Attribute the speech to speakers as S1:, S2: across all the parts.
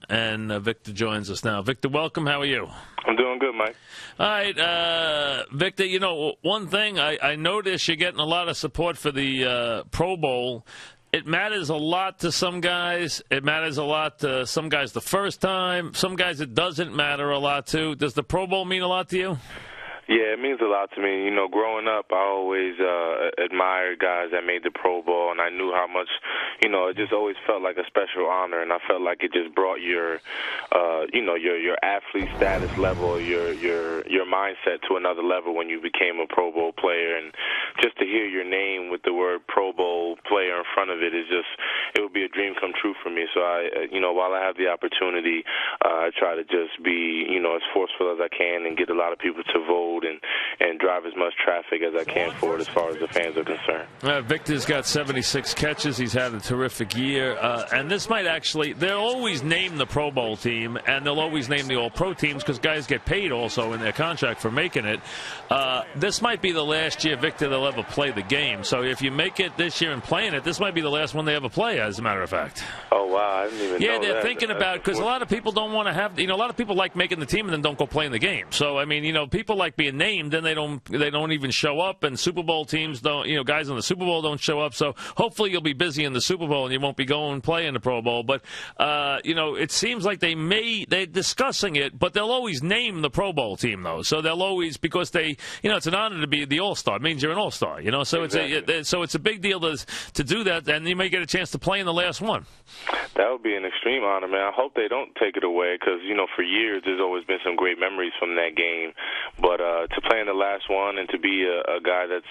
S1: and Victor joins us now. Victor, welcome. How are you?
S2: I'm doing good, Mike.
S1: All right, Victor, you know, one thing, I noticed you're getting a lot of support for the Pro Bowl. It matters a lot to some guys. It matters a lot to some guys the first time. Some guys it doesn't matter a lot to. Does the Pro Bowl mean a lot to you?
S2: Yeah, it means a lot to me. You know, growing up, I always admired guys that made the Pro Bowl, and I knew how much, you know, it just always felt like a special honor, and I felt like it just brought your, you know, your athlete status level, your mindset to another level when you became a Pro Bowl player, and just to hear your name with the word Pro Bowl player in front of it is just, it would be a dream come true for me. So I, you know, while I have the opportunity, I try to just be, you know, as forceful as I can and get a lot of people to vote and drive as much traffic as I can for it as far as the fans are concerned.
S1: Victor's got 76 catches. He's had a terrific year. And this might actually, they'll always name the Pro Bowl team, and they'll always name the All-Pro teams because guys get paid also in their contract for making it. This might be the last year, Victor, they'll ever play the game. So if you make it this year and playing it, this might be the last one they ever play, as a matter of fact.
S2: Oh, wow. I didn't even know that.
S1: Yeah, they're thinking about, because a lot of people don't want to have, you know, a lot of people like making the team and then don't go play in the game. So, I mean, you know, people like being named, then they don't even show up, and Super Bowl teams don't, you know, guys in the Super Bowl don't show up. So hopefully you'll be busy in the Super Bowl and you won't be going and playing the Pro Bowl. But you know, it seems like they're discussing it, but they'll always name the Pro Bowl team though. So they'll always, because they, you know, it's an honor to be the All-Star. It means you're an All-Star, you know. So exactly. It's a big deal to do that, and you may get a chance to play in the last one.
S2: That would be an extreme honor, man. I hope they don't take it away because, you know, for years there's always been some great memories from that game. But to play in the last one and to be a guy that's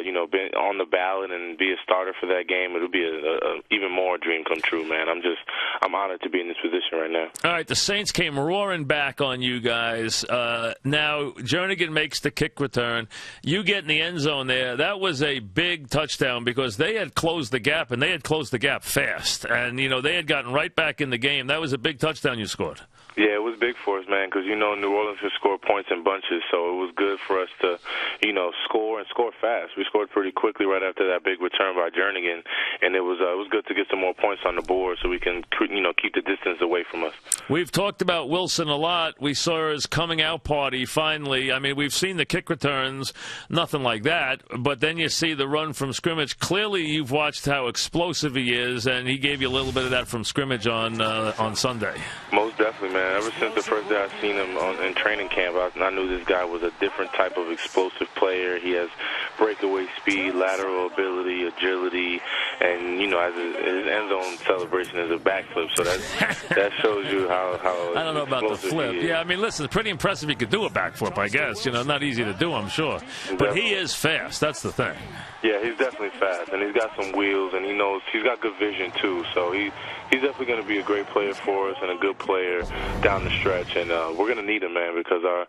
S2: you know, been on the ballot and be a starter for that game, it'll be a even more dream come true, man. I'm honored to be in this position right now.
S1: All right, the Saints came roaring back on you guys. Now Jernigan makes the kick return. You get in the end zone there. That was a big touchdown because they had closed the gap, and they had closed the gap fast. And, you know, they had gotten right back in the game. That was a big touchdown you scored.
S2: Yeah, it was big for us, man, because, you know, New Orleans has scored points in bunches, so it was good for us to, you know, score and score fast. We scored pretty quickly right after that big return by Jernigan, and it was good to get some more points on the board so we can, you know, keep the distance away from us.
S1: We've talked about Wilson a lot. We saw his coming out party finally. I mean, we've seen the kick returns, nothing like that, but then you see the run from scrimmage. Clearly you've watched how explosive he is, and he gave you a little bit of that from scrimmage on Sunday.
S2: Most definitely, man. Ever since the first day I seen him in training camp, I knew this guy was a different type of explosive player. He has breakaway speed, lateral ability, agility, and, you know, as his end zone celebration is a backflip. So that shows you how
S1: I don't know about the flip.
S2: Yeah,
S1: I mean, listen, it's pretty impressive he could do a backflip, I guess. You know, not easy to do, I'm sure. But
S2: definitely.
S1: he is fast. That's the thing.
S2: Yeah, he's definitely fast, and he's got some wheels, and he's got good vision too. So he's definitely going to be a great player for us and a good player down the stretch. And we're going to need him, man, because our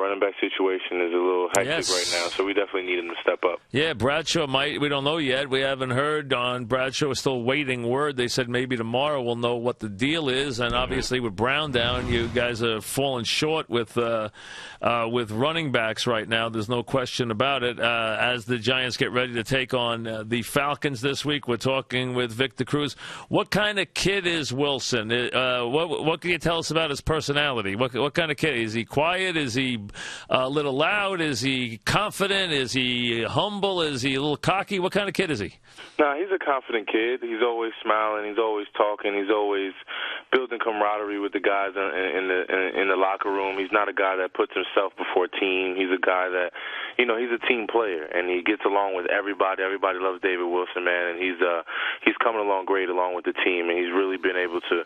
S2: running back situation is a little hectic right now. So we definitely need him to step up.
S1: Yeah, Bradshaw might. We don't know yet. We haven't heard on Bradshaw. Is still waiting word. They said maybe tomorrow we'll know what the deal is. And obviously with Brown down, you guys are falling short with running backs right now. There's no question about it. As the Giants get ready to take on the Falcons this week, we're talking with Victor Cruz. What kind of kid is Wilson? What can you tell us about his personality? What kind of kid? Is he quiet? Is he a little loud? Is he confident? Is he humble? Is he a little cocky? What kind of kid is he?
S2: No, he's a confident kid. He's always smiling. He's always talking. He's always building camaraderie with the guys in the locker room. He's not a guy that puts himself before team. He's a guy that, you know, he's a team player, and he gets along with everybody. Everybody loves David Wilson, man, and he's coming along great along with the team, and he's really been able to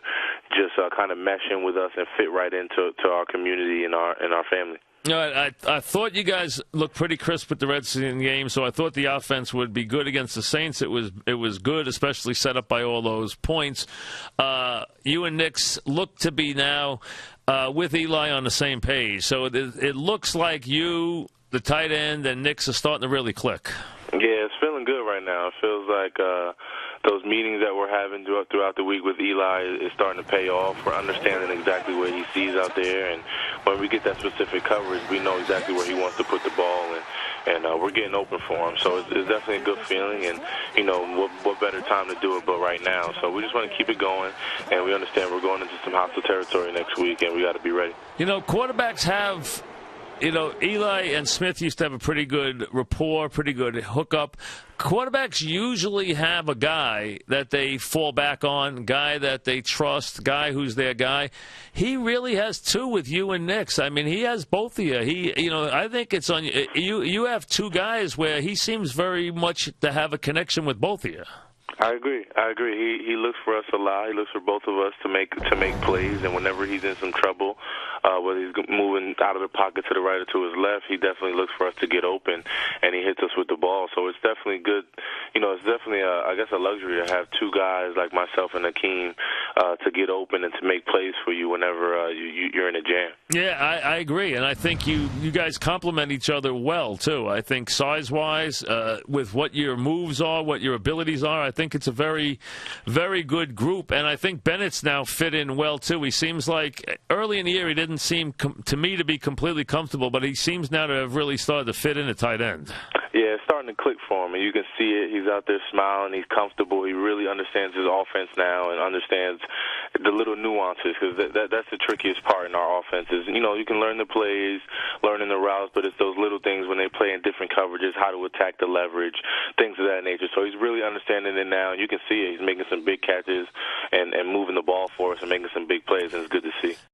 S2: just kind of mesh in with us and fit right into our community and our family.
S1: I thought you guys looked pretty crisp with the Redskins game, so I thought the offense would be good against the Saints. It was good, especially set up by all those points. You and Nix look to be now with Eli on the same page. So it looks like you, the tight end, and Nix are starting to really click.
S2: Yeah, it's feeling good right now. It feels like those meetings that we're having throughout the week with Eli is starting to pay off. We're understanding exactly what he sees out there, and when we get that specific coverage, we know exactly where he wants to put the ball, and and we're getting open for him. So it's definitely a good feeling, and what better time to do it but right now. So we just want to keep it going, and we understand we're going into some hostile territory next week, and we got to be ready.
S1: Quarterbacks have. Eli and Smith used to have a pretty good rapport, pretty good hookup. Quarterbacks usually have a guy that they fall back on, guy that they trust, guy who's their guy. He really has two with you and Nix. I mean, he has both of you. I think it's on you. You have two guys where he seems very much to have a connection with both of you.
S2: I agree. He looks for us a lot. He looks for both of us to make plays, and whenever he's in some trouble, whether he's moving out of the pocket to the right or to his left, he definitely looks for us to get open, and he hits us with the ball. So it's definitely good. It's definitely, a luxury to have two guys like myself and Akeem to get open and to make plays for you whenever you're in a jam.
S1: Yeah, I agree, and I think you guys complement each other well, too. I think size-wise, with what your moves are, what your abilities are, I think it's a very, very good group, and I think Bennett's now fit in well, too. He seems like early in the year he didn't seem to me to be completely comfortable, but he seems now to have really started to fit in at tight end.
S2: Yeah, it's starting to click for him, and you can see it. He's out there smiling. He's comfortable. He really understands his offense now and understands the little nuances, because that's the trickiest part in our offense is, you can learn the plays, learning the routes, but it's those little things when they play in different coverages, how to attack the leverage, things of that nature. So he's really understanding it now, and you can see it. He's making some big catches and moving the ball for us and making some big plays, and it's good to see.